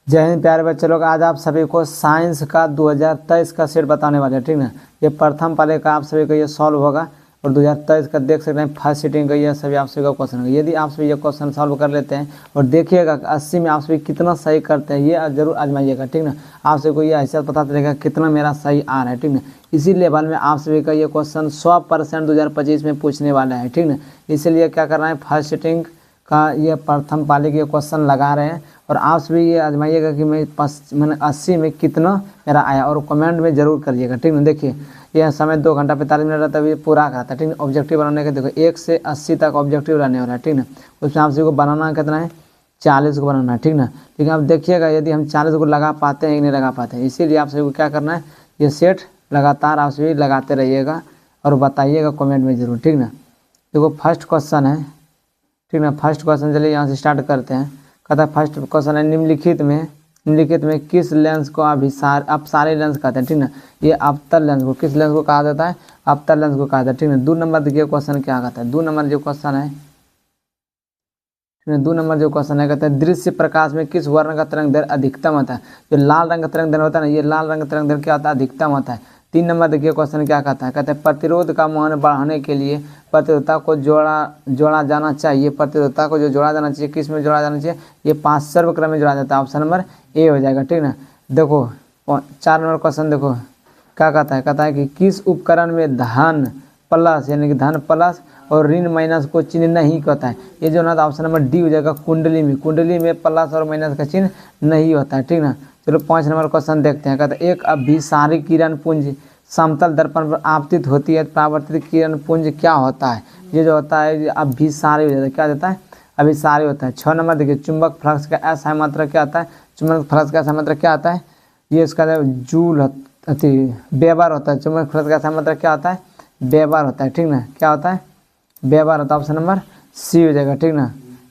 जय हिंद प्यारे बच्चे लोग, आज आप सभी को साइंस का 2023 का सेट बताने वाले हैं। ठीक ना, ये प्रथम पाले का आप सभी को ये सॉल्व होगा और 2023 का देख सकते हैं फर्स्ट सीटिंग का ये सभी आप सभी का क्वेश्चन होगा। यदि आप सभी ये क्वेश्चन सॉल्व कर लेते हैं और देखिएगा 80 में आप सभी कितना सही करते हैं, ये जरूर आजमाइएगा। ठीक ना, आप सभी को ये ऐसा पता चलेगा कितना मेरा सही आ रहा है। ठीक ना, इसी लेवल में आप सभी का ये क्वेश्चन 100% 2025 में पूछने वाला है। ठीक ना, इसीलिए क्या करना है, फर्स्ट सीटिंग का ये प्रथम पाली के क्वेश्चन लगा रहे हैं और आप सभी ये आजमाइएगा कि मैंने 80 में कितना मेरा आया और कमेंट में जरूर करिएगा। ठीक ना, देखिए यह समय 2 घंटा 45 मिनट रहता है, ये पूरा का था। ठीक है, ऑब्जेक्टिव बनाने का देखो 1 से 80 तक ऑब्जेक्टिव रहने वाला है। ठीक ना, उसमें आप सभी को बनाना कितना है, 40 को बनाना है। ठीक ना, लेकिन आप देखिएगा यदि हम 40 को लगा पाते हैं कि नहीं लगा पाते हैं, इसीलिए आप सभी को क्या करना है, ये सेट लगातार आप सभी लगाते रहिएगा और बताइएगा कमेंट में जरूर। ठीक ना, देखो फर्स्ट क्वेश्चन है। ठीक ना, फर्स्ट क्वेश्चन चलिए यहाँ से स्टार्ट करते हैं। कहता है फर्स्ट क्वेश्चन है, निम्नलिखित में किस लेंस को अपसारी लेंस कहते हैं। ठीक ना, ये अवतल लेंस को किस लेंस को कहा जाता है, अवतल लेंस को कहा जाता है। ठीक ना, 2 नंबर देखिए क्वेश्चन क्या कहता है। 2 नंबर जो क्वेश्चन है, 2 नंबर जो क्वेश्चन है, कहता है दृश्य प्रकाश में किस वर्ण का तरंग दैर्घ्य अधिकतम होता है। जो लाल रंग का तरंग दैर्घ्य होता है ना, ये लाल रंग का तरंग दैर्घ्य क्या होता है, अधिकतम होता है। 3 नंबर देखिए क्वेश्चन क्या कहता है, कहता है प्रतिरोध का मान बढ़ाने के लिए प्रतिरोधता को जोड़ा जाना चाहिए। प्रतिरोधता को जो जोड़ा जाना चाहिए, किस में जोड़ा जाना चाहिए, ये 5 सर्वक्रम में जोड़ा जाता है। ऑप्शन नंबर ए हो जाएगा। ठीक ना, देखो 4 नंबर क्वेश्चन देखो क्या कहता है कि किस उपकरण में धन प्लस यानी कि धन प्लस और ऋण माइनस को चिन्ह नहीं कहता है। ये जो ना ऑप्शन नंबर डी हो जाएगा, कुंडली में प्लस और माइनस का चिन्ह नहीं होता है। ठीक ना, चलो 5 नंबर क्वेश्चन देखते हैं। कहते हैं एक अभिसारी किरण पुंज समतल दर्पण पर आपतित होती है, परावर्तित किरण पुंज क्या होता है। ये जो होता है अभिसारी हो जाता है, क्या होता है, अभिसारी होता है। 6 नंबर देखिए चुंबक फ्लक्स का असहाय मात्रक क्या आता है, चुंबक फ्लक्स का असहाय मात्रक क्या आता है, ये इसका जूल वेबर होता है। चुंबक फ्लक्स का असहाय मात्रक क्या होता है, वेबर होता है। ठीक ना, क्या होता है, वेबर होता है। ऑप्शन नंबर सी हो जाएगा। ठीक ना,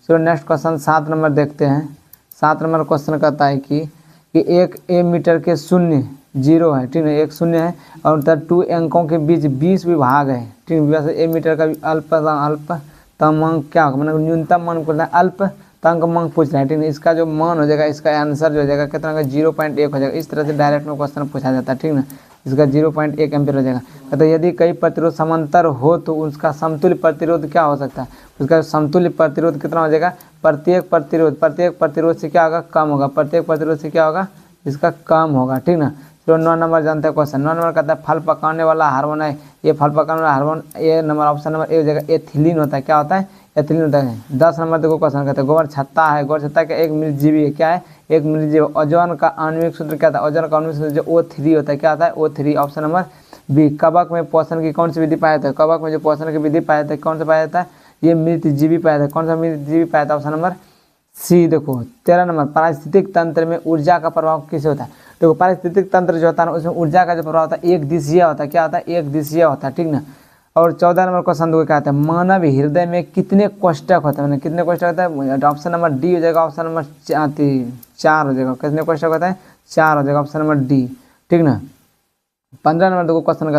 चलो नेक्स्ट क्वेश्चन 7 नंबर देखते हैं। 7 नंबर क्वेश्चन कहता है कि एक ए मीटर के शून्य 0 है। ठीक है, एक शून्य है और 2 अंकों के बीच 20 विभाग है। ठीक है, वैसे ए मीटर का अल्पतम अंक क्या होगा, मतलब न्यूनतम मान पूछ रहा है, अल्पतम अंक पूछ रहा है। ठीक है, इसका जो मान हो जाएगा, इसका आंसर जो हो जाएगा कितना का 0.1 हो जाएगा। इस तरह से डायरेक्ट में क्वेश्चन पूछा जाता है। ठीक ना, इसका 0.1 एम्पीयर हो जाएगा। कहते हैं यदि कई प्रतिरोध समांतर हो तो उसका समतुल्य प्रतिरोध क्या हो सकता है। उसका समतुल्य प्रतिरोध कितना हो जाएगा, प्रत्येक प्रतिरोध से क्या होगा, कम होगा। प्रत्येक प्रतिरोध से क्या होगा, इसका कम होगा। ठीक ना, चलो 9 नंबर जानते हैं क्वेश्चन। 9 नंबर कहता है फल पकाने वाला हार्मोन है। ये फल पकाने वाला hormone A number option number A हो जाएगा, एथिलीन होता है। क्या होता है, एथिलीन होता है। 10 नंबर देखो क्वेश्चन कहते हैं गोबर छत्ता है। गोबर छत्ता का 1 मिलीजीवी है। क्या है, 1 मिलीजीवी। ओजोन का आणविक सूत्र क्या था, ओजोन का आणविक सूत्र जो O3 होता है। क्या होता है, O3। Option number B. कवक में पोषण की कौन सी विधि पाया जाता है, कवक में जो पोषण की विधि पाया जाता है कौन सा पाया जाता है, ये मृतजीवी पाया जाता है। कौन सा मृतजीवी पाया जाता है, ऑप्शन नंबर सी। देखो 13 नंबर पारिस्थितिक तंत्र में ऊर्जा का प्रभाव किसे होता है। देखो पारिस्थितिक तंत्र जो होता है ना, उसमें ऊर्जा का जो प्रभाव होता है एक दिशीय होता है। क्या होता है, एक दिशीय होता है। ठीक ना, और 14 नंबर क्वेश्चन देखो क्या होता है, मानव हृदय में कितने कोष्ठक होता है, मैंने कितने कोष्ठक होता है। ऑप्शन नंबर डी हो जाएगा, ऑप्शन नंबर 4 हो जाएगा। कितने कोष्ठक होता है, 4 हो जाएगा, ऑप्शन नंबर डी। ठीक ना, 15 नंबर देखो क्वेश्चन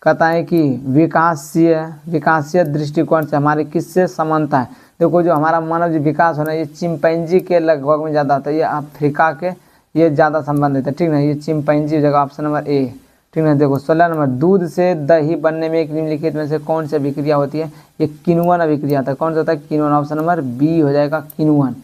कहता है कि विकासीय दृष्टिकोण से हमारी किससे समानता है। देखो जो हमारा मानव जो विकास होना है, ये चिंपैंजी के लगभग में ज़्यादा होता है, ये अफ्रीका के ये ज़्यादा संबंधित है। ठीक ना, ये चिंपैंजी जगह, ऑप्शन नंबर ए। ठीक ना, देखो 16 नंबर दूध से दही बनने में एक निम्नलिखित में से कौन सी अभिक्रिया होती है, ये किण्वन अभिक्रिया होता है। कौन सा होता है, किण्वन। ऑप्शन नंबर बी हो जाएगा, किण्वन।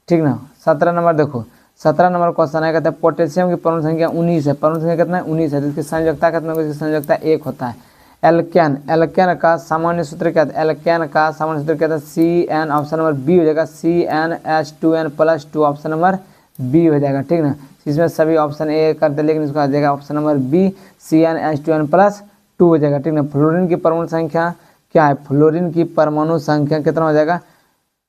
ठीक ना, 17 नंबर देखो 17 नंबर क्वेश्चन है, कहते हैं पोटेशियम की परमाणु संख्या 19 है। परमाणु संख्या कितना है, 19 है। तो इसकी संयोजकता कितना होगी, इसकी संयोजकता 1 होता है। एल्केन का सामान्य सूत्र क्या था, एल्केन का सामान्य सूत्र क्या था, CN। ऑप्शन नंबर बी हो जाएगा, CnH2n+2। ऑप्शन नंबर बी हो जाएगा। ठीक ना, इसमें सभी ऑप्शन ए करते लेकिन इसको आ जाएगा ऑप्शन नंबर बी, CnH2n+2 हो जाएगा। ठीक ना, फ्लोरीन की परमाणु संख्या क्या है, फ्लोरीन की परमाणु संख्या कितना हो जाएगा,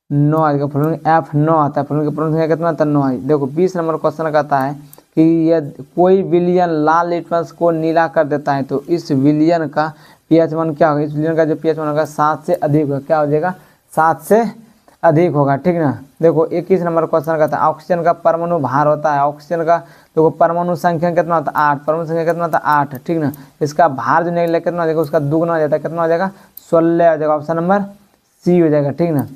9 आएगा। फ्लोरीन F9 आता है। फ्लोरीन की परमाणु संख्या कितना था, 9 आई। देखो 20 नंबर क्वेश्चन कहता है कि यह कोई विलयन लाल लिटमस को नीला कर देता है तो इस विलयन का pH मान क्या होगा, इस विलयन का जो pH मान होगा 7 से अधिक होगा। क्या हो जाएगा, 7 से अधिक होगा। ठीक ना, देखो 21 नंबर क्वेश्चन कहता है ऑक्सीजन का परमाणु भार होता है। ऑक्सीजन का देखो परमाणु संख्या कितना होता है, 8। परमाणु संख्या कितना होता है, 8। ठीक ना, इसका भार जो निकलेगा कितना हो जाएगा, उसका दुगना हो जाता है। कितना हो जाएगा, 16 हो जाएगा। ऑप्शन नंबर सी हो जाएगा। ठीक ना,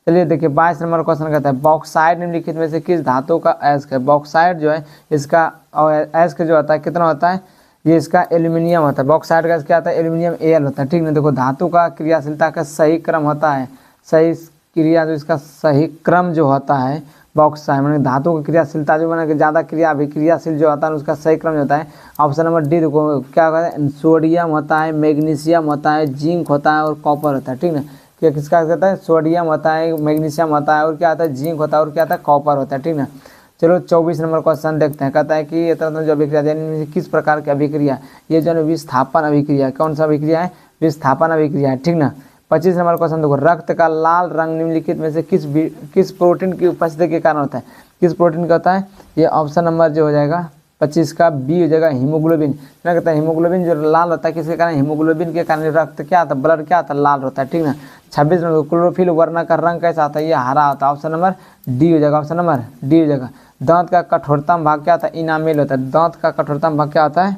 चलिए देखिए 22 नंबर क्वेश्चन कहता है बॉक्साइड निम्नलिखित में से किस धातु का अयस्क है। बॉक्साइड जो है इसका अयस्क जो होता है कितना होता है, ये इसका एल्यूमिनियम होता है। बॉक्साइड का क्या होता है, एल्यूमिनियम Al होता है, ठीक ना। देखो धातु का क्रियाशीलता का सही क्रम होता है, सही क्रिया जो इसका सही क्रम जो होता है बॉक्साइड मैंने धातु की क्रियाशीलता जो मैंने ज़्यादा अभिक्रियाशील जो होता है उसका सही क्रम होता है। ऑप्शन नंबर डी देखो क्या होता है, सोडियम होता है, मैग्नीशियम होता है, जिंक होता है और कॉपर होता है, ठीक ना। क्या किसका कहता है, सोडियम होता है, मैग्नीशियम होता है और क्या आता है, जिंक होता है और क्या आता है, कॉपर होता है, ठीक ना। चलो 24 नंबर क्वेश्चन देखते हैं। कहता है कि ये तरह जो अभिक्रिया यानी किस प्रकार की अभिक्रिया, ये जो है विस्थापन अभिक्रिया, कौन सा अभिक्रिया है, विस्थापन अभिक्रिया है, ठीक ना। 25 नंबर क्वेश्चन देखो रक्त का लाल रंग निम्नलिखित में से किस प्रोटीन की उपस्थिति के कारण होता है। किस प्रोटीन का होता है, ये ऑप्शन नंबर जो हो जाएगा 25 का बी हो जाएगा, हीमोग्लोबिन। क्या कहता है, हीमोग्लोबिन जो लाल होता है किसके कारण, हीमोग्लोबिन के कारण रक्त क्या आता है, ब्लड क्या आता है, लाल होता है, ठीक ना। 26 नंबर क्लोरोफिल वर्ण का रंग कैसा आता है, ये हरा होता है। ऑप्शन नंबर डी हो जाएगा, ऑप्शन नंबर डी हो जाएगा। दांत का कठोरतम भाग क्या होता है, इनामेल होता है। दांत का कठोरतम भाग क्या होता है,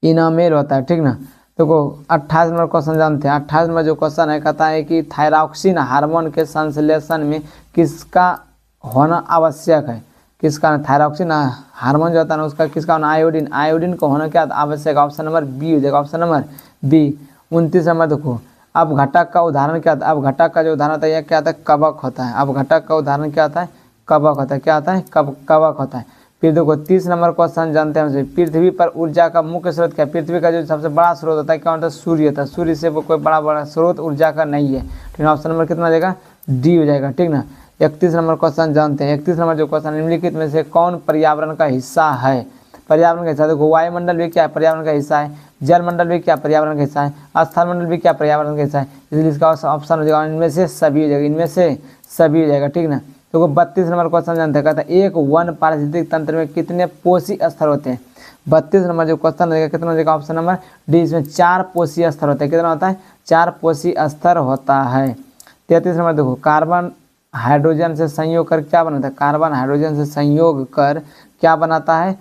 इनामेल होता है, ठीक ना। देखो 28 नंबर क्वेश्चन जानते हैं। 28 नंबर जो क्वेश्चन है कहता है कि थायरॉक्सिन हार्मोन के संश्लेषण में किसका होना आवश्यक है। किसका, थायरॉक्सिन हार्मोन जो होता है ना उसका किसका होना, आयोडीन। आयोडीन को होना क्या आवश्यक, ऑप्शन नंबर बी हो जाएगा, ऑप्शन नंबर बी। 29 नंबर देखो अब घटक का उदाहरण क्या होता है। अब घटक का जो उदाहरण होता है यह क्या होता है, कवक होता है। अब घटक का उदाहरण क्या होता है, कवक होता है, क्या होता है, कवक होता है। फिर देखो 30 नंबर क्वेश्चन जानते हैं, पृथ्वी पर ऊर्जा का मुख्य स्रोत क्या है। पृथ्वी का जो सबसे बड़ा स्रोत होता है क्या होता है, सूर्य होता है। सूर्य से वो कोई बड़ा स्रोत ऊर्जा का नहीं है, ठीक है। ऑप्शन नंबर कितना हो जाएगा, डी हो जाएगा, ठीक ना। 31 नंबर क्वेश्चन जानते हैं। 31 नंबर जो क्वेश्चन निम्नलिखित में से कौन पर्यावरण का हिस्सा है। पर्यावरण का हिस्सा देखो वायुमंडल भी क्या है, पर्यावरण का हिस्सा है। जलमंडल भी क्या पर्यावरण का हिस्सा है। स्थल मंडल भी क्या पर्यावरण का हिस्सा है। इसलिए इसका ऑप्शन हो जाएगा इनमें से सभी हो जाएगा, इनमें से सभी हो जाएगा, ठीक ना। तो 32 नंबर क्वेश्चन जानते हैं। कहता है एक वन पारिस्थितिक तंत्र में कितने पोषी स्तर होते हैं। 32 नंबर जो क्वेश्चन रहेगा कितना हो जाएगा, ऑप्शन नंबर डी। इसमें 4 पोषी स्तर होते हैं। कितना होता है, 4 पोषी स्तर होता है। 33 नंबर देखो कार्बन हाइड्रोजन से संयोग कर क्या बनाता है। कार्बन हाइड्रोजन से संयोग कर क्या बनाता है,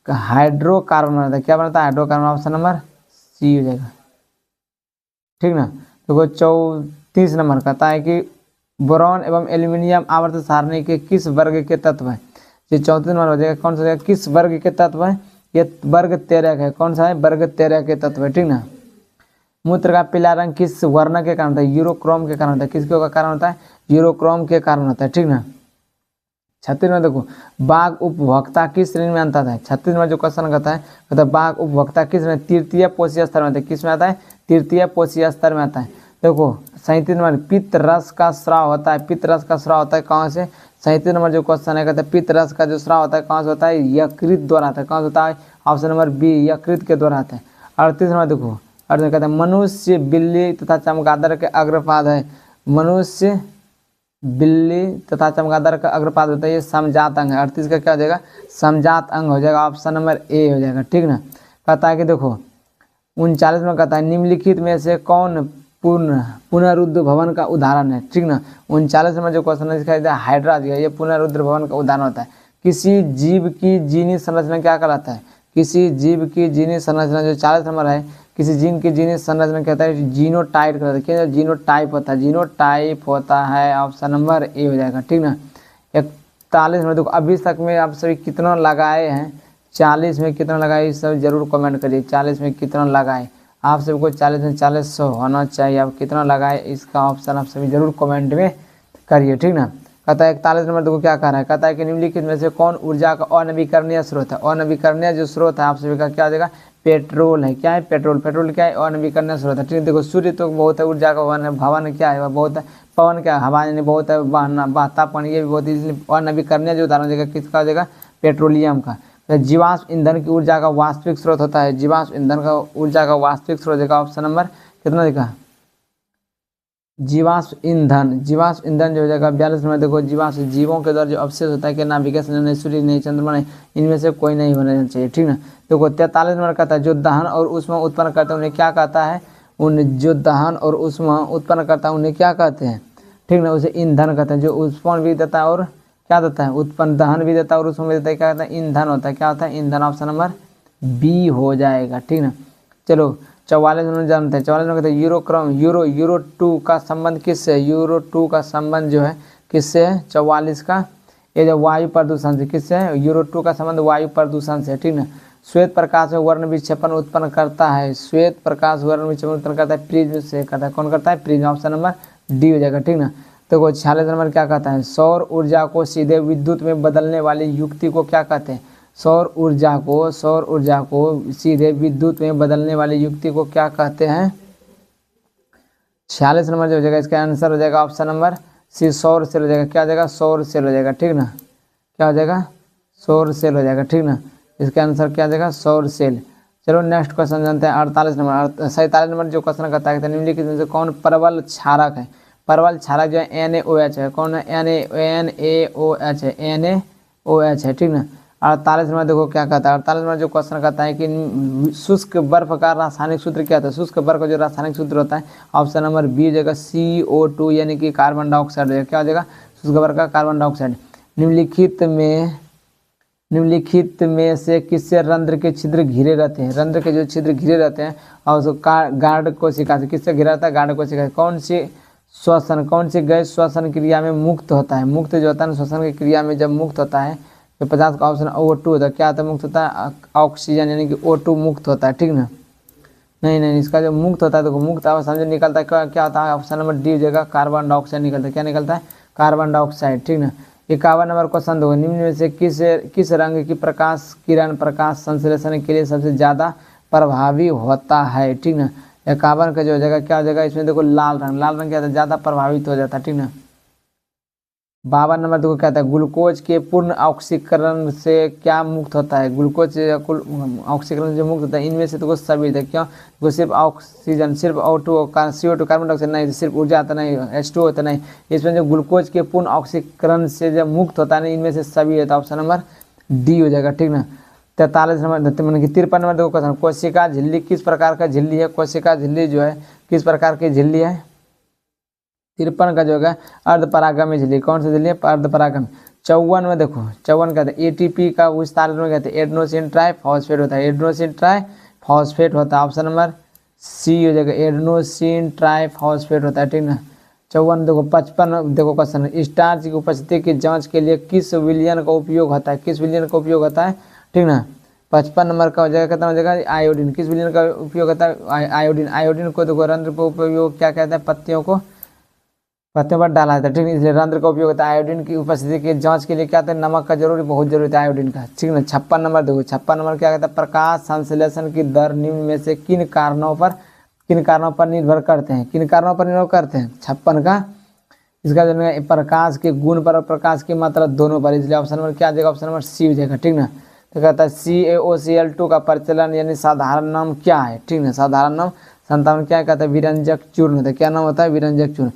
हाइड्रोकार्बन बनाता है। क्या बनाता है, हाइड्रोकार्बन। ऑप्शन नंबर सी हो जाएगा, ठीक ना। देखो 34 नंबर कहता है कि बोरॉन एवं एल्यूमिनियम आवर्त सारणी के किस वर्ग के तत्व है। ये 34 नंबर हो जाएगा, कौन सा जाएगा, किस वर्ग के तत्व है, ये वर्ग 13 है। कौन सा है, वर्ग 13 के तत्व है, ठीक ना। मूत्र का पीला रंग किस वर्ण के कारण होता है, यूरोक्रोम के कारण होता है। किसके कारण होता है, यूरोक्रोम के कारण होता है, ठीक ना। 36 में देखो बाघ उपभोक्ता किस श्रेणी में आता है। 36 में जो क्वेश्चन कहता है बाघ उपभोक्ता किस में, तृतीय पोषी स्तर में आता है। किस में आता है, तृतीय पोषी स्तर में आता है। देखो 37 नंबर पित्त रस का स्राव होता है। पित्त रस का स्राव होता है कहाँ से, 37 नंबर जो क्वेश्चन है कहता है पित्त रस का जो स्राव होता है कहाँ से होता है, यकृत द्वारा आता है। कहाँ से होता है, ऑप्शन नंबर बी, यकृत के द्वारा आता है। 38 नंबर देखो अर्थ कहता है मनुष्य बिल्ली तथा चमगादड़ के अग्रपाद है। मनुष्य बिल्ली तथा चमगादड़ का अग्रपाद होता है, ये समजात अंग है। 38 का क्या हो जाएगा, समजात अंग हो जाएगा, ऑप्शन नंबर ए हो जाएगा, ठीक ना। कहता है कि देखो 39 में कहता है निम्नलिखित में से कौन पुनरुद्ध भवन का उदाहरण है, ठीक ना। 39 में जो क्वेश्चन है इसका हाइड्रा दिया, ये पुनरुद्ध भवन का उदाहरण होता है। किसी जीव की जीनी संरचना क्या कहलाता है, किसी जीव की जीनी संरचना जो 40 नंबर है, किसी जीन की जीनी संरचना कहता है जीनोटाइप कहता है। क्या जीनोटाइप होता है, जीनोटाइप होता है, ऑप्शन नंबर ए हो जाएगा, ठीक ना। 41 में देखो अभी तक में आप सभी कितना लगाए हैं, 40 में कितना लगाए सब जरूर कमेंट करिए। 40 में कितना लगाए, आप सबको 40 में 40 होना चाहिए। आप कितना लगाए इसका ऑप्शन आप सभी जरूर कमेंट में करिए, ठीक ना। कहता है 41 नंबर देखो क्या कह रहा है, कहता है कि निम्नलिखित में से कौन ऊर्जा का अनवीकरणीय स्रोत है। अनवीकरणीय जो स्रोत है आप सभी का क्या हो जाएगा, पेट्रोल है। क्या है, पेट्रोल। पेट्रोल क्या है, अनवीकरणीय स्रोत है, ठीक है। देखो सूर्य तो बहुत है, ऊर्जा का भवन क्या है, बहुत है। पवन क्या, हवा यानी बहुत है, बहता पानी ये भी बहुत है, इसलिए अनवीकरणीय जो उदाहरण देगा किसका हो जाएगा, पेट्रोलियम का। जीवाश्म ईंधन की ऊर्जा का वास्तविक स्रोत होता है। जीवाश्म ईंधन का ऊर्जा का वास्तविक स्रोत देगा, ऑप्शन नंबर कितना देगा, जीवाश्म ईंधन। जीवाश्म ईंधन जो हो जाएगा 42 में देखो जीवाश्म जीवों के द्वारा जो अवशेष होता है कि नाभिक नहीं, सूर्य नहीं, चंद्रमा नहीं, इनमें से कोई नहीं होना चाहिए, ठीक ना। देखो 43 नंबर कहता है जो दहन और ऊष्मा उत्पन्न करते हैं उन्हें क्या कहता है, उन जो दहन और ऊष्मा उत्पन्न करता है उन्हें क्या कहते हैं, ठीक ना, उसे ईंधन कहते हैं। जो उत्पन्न भी देता है और क्या देता है, उत्पन्न दहन भी देता है और उसमें भी देता है, क्या कहता है, ईंधन होता है। क्या होता है, ईंधन। ऑप्शन नंबर बी हो जाएगा, ठीक ना। चलो 44 में जानते हैं, 44 में कहते हैं यूरो 2 का संबंध किससे, यूरो 2 का संबंध जो है किससे है, 44 का, ये जो वायु प्रदूषण से, किससे है, यूरो 2 का संबंध वायु प्रदूषण से, ठीक ना। श्वेत प्रकाश में वर्ण विक्षेपण उत्पन्न करता है, श्वेत प्रकाश वर्ण विक्षेपण उत्पन्न करता है प्रिज्म से, करता है, कौन करता है, प्रिज्म, ऑप्शन नंबर डी हो जाएगा, ठीक ना। तो 46 नंबर क्या कहता है, सौर ऊर्जा को सीधे विद्युत में बदलने वाली युक्ति को क्या कहते हैं, सौर ऊर्जा को सीधे विद्युत में बदलने वाली युक्ति को क्या कहते हैं। 46 नंबर जो हो जाएगा इसका आंसर हो जाएगा ऑप्शन नंबर सी, सौर सेल हो जाएगा, क्या हो जाएगा, सौर सेल हो जाएगा, ठीक ना, क्या हो जाएगा, सौर सेल हो जाएगा, ठीक ना। इसका आंसर क्या हो जाएगा, सौर सेल। चलो नेक्स्ट क्वेश्चन जानते हैं 48 नंबर। 47 नंबर जो क्वेश्चन करता है निम्नलिखित में से कौन प्रबल क्षारक है, प्रबल क्षारक जो है NaOH है, कौन है, NaOH है, NaOH है, ठीक ना। 48 नंबर देखो क्या कहता है, 48 नंबर जो क्वेश्चन कहता है कि शुष्क बर्फ का रासायनिक सूत्र क्या होता है, शुष्क बर्फ का जो रासायनिक सूत्र होता है ऑप्शन नंबर बी हो जाएगा CO2 यानी कि कार्बन डाइऑक्साइड हो जाएगा, क्या हो जाएगा, शुष्क बर्फ का कार्बन डाइऑक्साइड। निम्नलिखित में से किससे रंध्र के छिद्र घिरे रहते हैं, रंध्र के जो छिद्र घिरे रहते हैं और उसको गार्ड कोशिका से, किससे घिरा रहता है, गार्ड कोशिका से। कौन सी गैस श्वसन क्रिया में मुक्त होता है, मुक्त जो होता है श्वसन की क्रिया में जब मुक्त होता है तो 50 का ऑप्शन O2 होता है, क्या होता है, मुक्त होता है ऑक्सीजन यानी कि O2 मुक्त होता है, ठीक ना। नहीं इसका जो मुक्त होता है तो मुक्त आवाज समझो निकलता है, क्या होता है, ऑप्शन नंबर डी हो जाएगा, कार्बन डाइऑक्साइड निकलता है, क्या निकलता है, कार्बन डाइऑक्साइड, ठीक ना। 51 नंबर क्वेश्चन देखो, निम्न में से किस रंग की प्रकाश किरण प्रकाश संश्लेषण के लिए सबसे ज़्यादा प्रभावी होता है, ठीक ना। 51 का जो हो जाएगा क्या हो जाएगा, इसमें देखो लाल रंग क्या होता है, ज़्यादा प्रभावित हो जाता है, ठीक ना। 52 नंबर देखो क्या होता है, ग्लूकोज के पूर्ण ऑक्सीकरण से क्या मुक्त होता है, ग्लूकोज ऑक्सीकरण से मुक्त होता है, इनमें से तो कुछ सभी थे, क्यों, वो सिर्फ ऑक्सीजन, सिर्फ O2 CO2 कार्बन डाइऑक्साइड नहीं, सिर्फ ऊर्जा आता नहीं, H2 होता नहीं, इसमें जो ग्लूकोज के पूर्ण ऑक्सीकरण से जब मुक्त होता है ना, इनमें से सभी है, तो ऑप्शन नंबर डी हो जाएगा, ठीक ना। 43 नंबर 53 नंबर देखो क्वेश्चन, कोशिका झिल्ली किस प्रकार का झिल्ली है, कोशिका झिल्ली जो है किस प्रकार की झिल्ली है। 53 का जो होगा अर्धपरागमी झिल्ली, कौन सी झिल्ली है, अर्धपरागमी। 54 में देखो, 54 कहते हैं ATP का विस्तार में कहते हैं एडेनोसिन ट्राइफॉस्फेट होता है, एडेनोसिन ट्राइफॉस्फेट होता है, ऑप्शन नंबर सी हो जाएगा, एडेनोसिन ट्राइफॉस्फेट होता है, ठीक ना। 54 देखो 55 देखो क्वेश्चन, स्टार्च की उपस्थिति की जांच के लिए किस विलयन का उपयोग होता है, किस विलयन का उपयोग होता है, ठीक ना। 55 नंबर का हो जाएगा, कितना हो जाएगा, आयोडीन, किस विलयन का उपयोग होता है, आयोडीन। आयोडीन को देखो रंध्र पर उपयोग क्या कहते हैं, पत्तियों पर डाला जाता है, ठीक है, इसलिए रंध्र का उपयोग होता है। आयोडीन की उपस्थिति की जांच के लिए क्या होता है, नमक का जरूरी बहुत जरूरी है आयोडीन का, ठीक ना। 56 नंबर देखो, 56 नंबर क्या कहता है, प्रकाश संश्लेषण की दर निम्न में से किन कारणों पर निर्भर करते हैं, 56 का, इसका जो है प्रकाश के गुण पर और प्रकाश की मात्रा दोनों पर, इसलिए ऑप्शन नंबर क्या आ जाएगा, ऑप्शन नंबर सी हो जाएगा, ठीक ना। तो कहता है CaOCl2 का प्रचलन यानी साधारण नाम क्या है, ठीक ना, साधारण नाम 57 क्या कहता है, विरंजक चूर्ण होता है, क्या नाम होता है, विरंजक चूर्ण,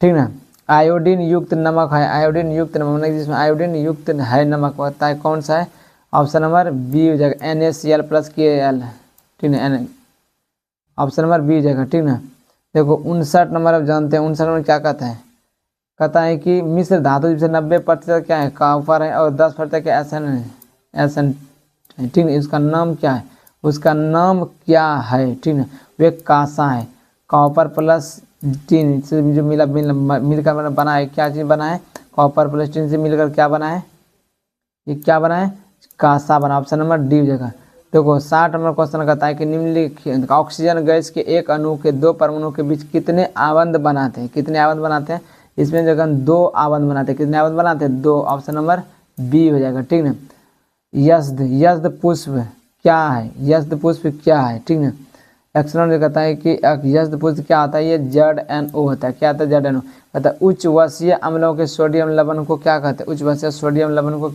ठीक ना। आयोडीन युक्त नमक है, आयोडीन युक्त नमक जिसमें आयोडीन युक्त है नमक होता है, कौन सा है, ऑप्शन नंबर बी हो जाएगा, NaCl+Kal, ठीक ना, ऑप्शन नंबर बी हो जाएगा, ठीक ना। देखो 59 नंबर अब जानते हैं, 59 नंबर क्या कहता है कि मिश्र धातु जिससे 90% क्या है, कॉपर है और 10% क्या एसन है, ठीक है, उसका नाम क्या है, ठीक है, वे कांसा है, कॉपर प्लस टिन से जो मिलकर बना है, क्या चीज़ बना है, कॉपर प्लस टिन से मिलकर क्या बना है, ये क्या बना है, कांसा बना, ऑप्शन नंबर डी हो जाएगा। देखो 60 नंबर क्वेश्चन कहता है कि निम्नलिखित ऑक्सीजन गैस के एक अणु के दो परमाणुओं के बीच कितने आबंध बनाते हैं, इसमें जगह 2 आबंध बनाते हैं, कितने आबंध बनाते हैं, 2, ऑप्शन नंबर बी हो जाएगा, ठीक ना। यज्ञ पुष्प क्या है, ठीक ना। एक्सनोन जो कहता है कि यज्ञ पुष्प क्या आता है, ये ZNO होता है, क्या आता है, ZNO कहता है। उच्च वसीय अम्लों के सोडियम लवण को क्या कहते हैं, उच्च वसीय सोडियम लवण को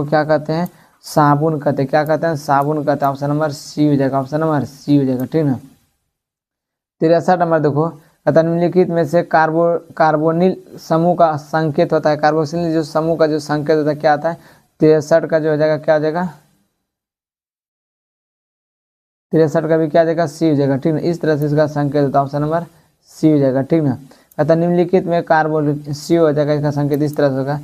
क्या कहते हैं, साबुन कहते हैं, क्या कहते हैं, साबुन कहते हैं, ऑप्शन नंबर सी हो जाएगा, ठीक ना। 63 नंबर देखो कहता है निम्नलिखित में से कार्बोनिल समूह का संकेत होता है, कार्बोक्सिल जो समूह का जो संकेत होता है क्या आता है, 63 का जो हो जाएगा क्या हो जाएगा, 63 का भी क्या आ जाएगा, सी हो जाएगा, ठीक ना। इस तरह से इसका संकेत होता है, ऑप्शन नंबर सी हो जाएगा, ठीक ना। कहता निम्नलिखित में कार्बोनिल सी हो जाएगा, इसका संकेत इस तरह से होगा,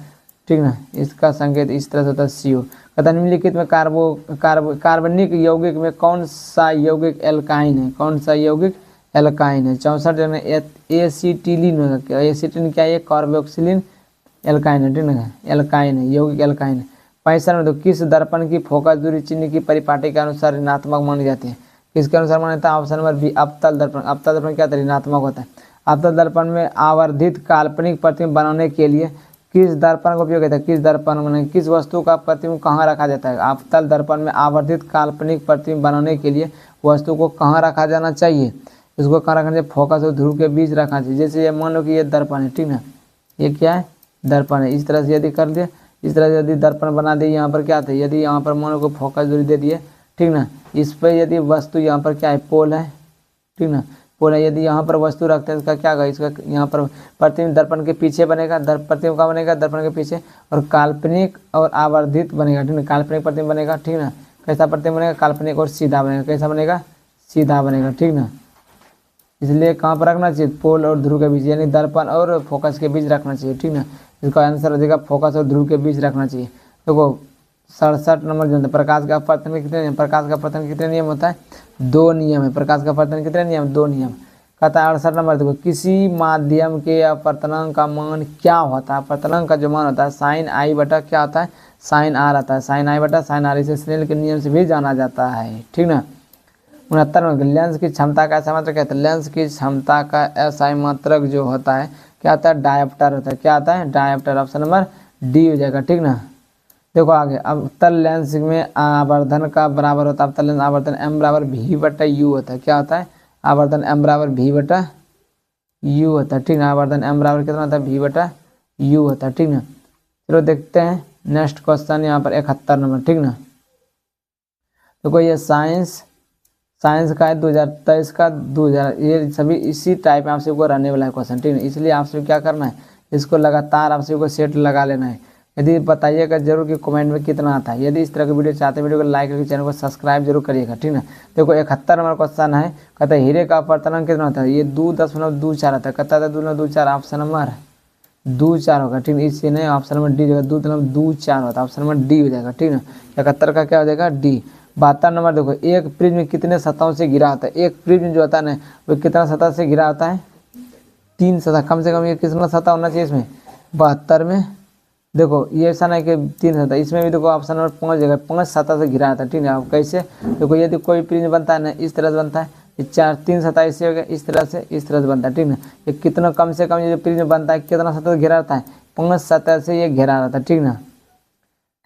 ठीक ना। इसका संकेत इस तरह से होता है CO। कहता है निम्नलिखित में कार्बनिक यौगिक में कौन सा यौगिक एल्काइन है, कौन सा यौगिक एल्काइन है। 64 जगह एसिटिलीन होगा। एसिटिलीन क्या है, कार्बोक्सिलिन एल्काइन है, ठीक ना, एल्काइन है, यौगिक एल्काइन है। 65 में तो किस दर्पण की फोकस दूरी चिन्ह की परिपाटी के अनुसार ऋणात्मक मानी जाती है। किसके अनुसार माना जाता है, ऑप्शन नंबर बी अवतल दर्पण। अवतल दर्पण क्या ऋणात्मक होता है। अवतल दर्पण में आवर्धित काल्पनिक प्रतिबिंब बनाने के लिए किस दर्पण का उपयोग होता है, किस दर्पण में किस वस्तु का प्रतिबिंब कहाँ रखा जाता है। अवतल दर्पण में आवर्धित काल्पनिक प्रतिबिंब बनाने के लिए वस्तु को कहाँ रखा जाना चाहिए, इसको कहाँ रखना चाहिए, फोकस और ध्रुव के बीच रखना चाहिए। जैसे ये मान लो कि ये दर्पण है, ठीक ना, ये क्या है, दर्पण है। इस तरह से यदि कर दिए, इस तरह से यदि दर्पण बना दिए, यहाँ पर क्या था, यदि यहाँ पर मान लो को फोकस दूरी दे दिए, ठीक ना, इस पर यदि वस्तु यहाँ पर क्या है, पोल है, ठीक ना, पोल है। यदि यहाँ पर वस्तु रखते हैं इसका क्या होगा, इसका यहाँ पर प्रतिबिंब दर्पण के पीछे बनेगा, प्रतिबिंब का बनेगा दर्पण के पीछे, और काल्पनिक और आवर्धित बनेगा, ठीक ना, काल्पनिक प्रतिबिंब बनेगा, ठीक ना। कैसा प्रतिबिंब बनेगा, काल्पनिक और सीधा बनेगा। कैसा बनेगा, सीधा बनेगा, ठीक ना। इसलिए कहाँ पर रखना चाहिए, पोल और ध्रुव के बीच, यानी दर्पण और फोकस के बीच रखना चाहिए, ठीक ना। इसका आंसर हो जाएगा फोकस और ध्रुव के बीच रखना चाहिए। देखो 67 नंबर जो है, प्रकाश का अपवर्तन कितने नियम, प्रकाश का अपवर्तन कितने नियम होता है, 2 नियम है। प्रकाश का अपवर्तन कितने नियम, 2 नियम। कहता है 68 नंबर देखो, किसी माध्यम के अपवर्तनांक का मान क्या होता है। अपवर्तनांक का जो मान होता है साइन आई बटा क्या होता है, साइन आर आता है, साइन आई बटा साइन आर। इसे स्नेल के नियम से भी जाना जाता है, ठीक ना। 69 नंबर, लेंस की क्षमता का ऐसा मात्रक क्या होता है। लेंस की क्षमता का ऐसा मात्रक जो होता है क्या होता है, डायोप्टर होता है। क्या आता है, डायोप्टर। ऑप्शन नंबर डी हो जाएगा, ठीक ना। देखो आगे, अवतल लेंस में आवर्धन का बराबर होता है, अवतल लेंस आवर्धन m बराबर v बटा u होता है। क्या होता है, आवर्धन m बराबर v बटा u होता है, ठीक ना। आवर्धन m बराबर कितना होता है, v बटा u होता है, ठीक ना। चलो देखते हैं नेक्स्ट क्वेश्चन यहाँ पर 71 नंबर, ठीक ना। देखो ये साइंस का है 2023 का 2000, ये सभी इसी टाइप में आप सबको रहने वाला है क्वेश्चन, ठीक है। इसलिए आप सब क्या करना है, इसको लगातार आप सबको सेट लगा लेना है। यदि बताइएगा जरूर कि कमेंट में कितना आता है। यदि इस तरह की वीडियो चाहते हैं, वीडियो को लाइक करके चैनल को सब्सक्राइब जरूर करिएगा, ठीक ना। देखो 71 नंबर क्वेश्चन है, कहता है हीरे का अपवर्तनांक कितना होता है, ये 2.24 आता है। कहता है 2.24, ऑप्शन नंबर 24 होगा, ठीक है। इससे नहीं, ऑप्शन नंबर डी हो जाएगा, 2.24 होता है, ऑप्शन नंबर डी हो जाएगा, ठीक ना। 71 का क्या हो जाएगा, डी। 72 नंबर देखो, एक प्रिज्म कितने सतहों से घिरा होता है। एक प्रिज्म जो होता है ना, वो कितना सतह से घिरा होता है, 3 सतह। कम से कम ये कितना सतह होना चाहिए इसमें, 72 में। देखो ये ऐसा नहीं कि 3 सतह, इसमें भी देखो ऑप्शन नंबर 5 जगह 5 सतह से घिरा होता है, ठीक है। अब कैसे, देखो यदि कोई प्रिज्म बनता है ना, इस तरह से बनता है, ये 3 सतह इससे हो गया, इस तरह से बनता है, ठीक ना। ये कितना कम से कम ये प्रिज्म बनता है, कितना सतह घेरा रहता है, 5 सतह से ये घेरा रहता है, ठीक ना।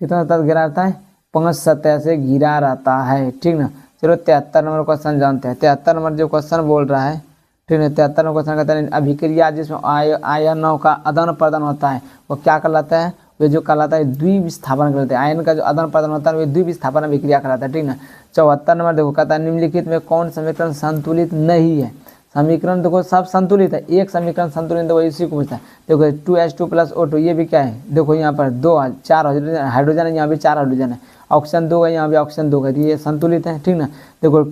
कितना सतह घेरा रहता है, 5 सतह से घिरा रहता है, ठीक ना। चलो 73 नंबर क्वेश्चन जानते हैं। 73 नंबर जो क्वेश्चन बोल रहा है, ठीक है, 73 नंबर क्वेश्चन कहता है अभिक्रिया जिसमें आयनों का आदान प्रदान होता है वो क्या कहलाता है, वे जो कहलाता है द्विविस्थापन कहलाता है। आयन का जो आदान प्रदान होता है वो द्विविस्थापन अभिक्रिया कहलाता है, ठीक ना। 74 नंबर देखो, कहता है निम्नलिखित में कौन समीकरण संतुलित नहीं है। समीकरण देखो सब संतुलित है, एक समीकरण संतुलित है, वो इसी को पूछता है। देखो 2H2 + O2, ये भी क्या है, देखो यहाँ पर 4 हाइड्रोजन है, यहाँ भी 4 हाइड्रोजन है। ऑक्सीजन 2 है, यहाँ भी ऑक्सीजन 2 है, ये संतुलित है, ठीक ना। देखो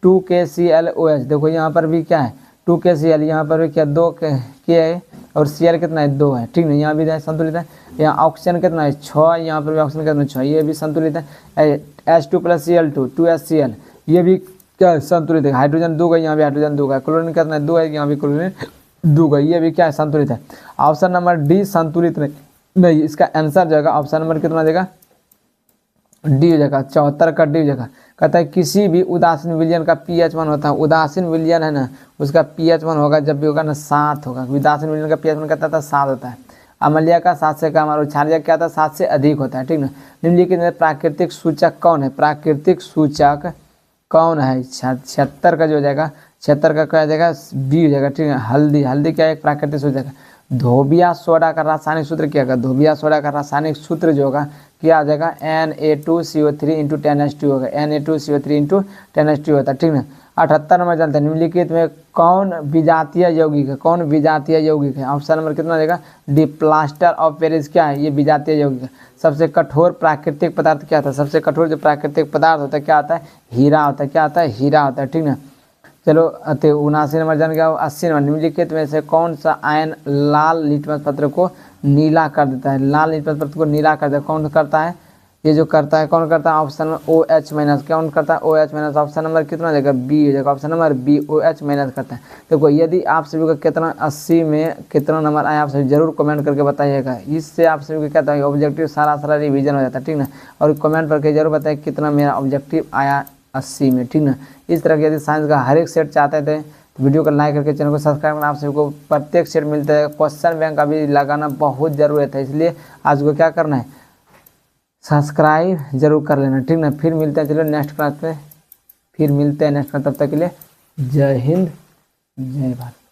2KClOH, देखो यहाँ पर भी क्या है, 2KCl, यहाँ पर भी क्या 2 के है, और Cl कितना है, 2 है, ठीक ना। यहाँ भी संतुलित है। यहाँ ऑक्सीजन कितना है, 6, यहाँ पर भी ऑक्सीजन कितना है, 6, ये भी संतुलित है। H2 + Cl2, 2HCl, ये भी क्या है, संतुलित है। हाइड्रोजन 2 का, यहाँ भी हाइड्रोजन 2 का। क्लोरीन कितना है, 2 है, यहाँ भी क्लोरीन 2 का, ये भी क्या है, संतुलित है। ऑप्शन नंबर डी संतुलित नहीं, इसका आंसर जाएगा ऑप्शन नंबर कितना जाएगा, डी हो जाएगा। 74 का डी हो जाएगा। कहता है किसी भी उदासीन विलयन का pH मान होता है, उदासीन विलयन है ना, उसका pH मान होगा जब भी होगा ना 7 होगा। उदासीन विलयन का pH मान कहता था 7 होता है। अम्लीय का 7 से कम और क्षारीय क्या था, 7 से अधिक होता है, ठीक ना। निम्नलिखित में प्राकृतिक सूचक कौन है, प्राकृतिक सूचक कौन है। 76 का जो हो जाएगा, 76 का क्या हो जाएगा, बी हो जाएगा, ठीक है। हल्दी क्या है, एक प्राकृतिक सूचक है। धोबिया सोडा का रासायनिक सूत्र क्या होगा, धोबिया सोडा का रासायनिक सूत्र जो होगा क्या आ जाएगा, Na2CO3 × 10H2 होगा, Na2CO3 × 10H2 होता है, ठीक ना। 78 नंबर जानते हैं निम्नलिखित में कौन विजातीय यौगिक है, कौन विजातीय यौगिक है। ऑप्शन नंबर कितना देगा, डी। प्लास्टर ऑफ पेरिस क्या है, ये विजातीय यौगिक है। सबसे कठोर प्राकृतिक पदार्थ क्या होता है, सबसे कठोर जो प्राकृतिक पदार्थ होता है क्या आता है, हीरा होता है। क्या आता है, हीरा होता है, ठीक ना। चलो 79 नंबर जान गया। 80 नंबर, निम्नलिखित में से कौन सा आयन लाल लिटमस पत्र को नीला कर देता है? लाल लिटमस पत्र को नीला कर देता है, कौन करता है? ये जो करता है कौन करता है? ऑप्शन OH माइनस, कौन करता है? OH minus. ऑप्शन नंबर कितना देगा? बी हो जाएगा। Option number B OH minus करता है। देखो यदि आप सभी को कितना 80 में कितना नंबर आया आप सभी जरूर कमेंट करके बताइएगा। इससे आप सभी को क्या है ऑब्जेक्टिव सारा रिवीजन हो जाता है, ठीक ना। और कमेंट करके जरूर बताइए कितना मेरा ऑब्जेक्टिव आया 80 में, ठीक ना। इस तरह के यदि साइंस का हर एक सेट चाहते थे तो वीडियो को लाइक करके चैनल को सब्सक्राइब करना। आप सभी को प्रत्येक सेट मिलता है। क्वेश्चन बैंक अभी लगाना बहुत ज़रूरत है, इसलिए आज को क्या करना है, सब्सक्राइब जरूर कर लेना, ठीक ना। फिर मिलते हैं, चलो नेक्स्ट क्लास पे फिर मिलते हैं नेक्स्ट क्लास। तब तक के लिए जय हिंद जय भारत।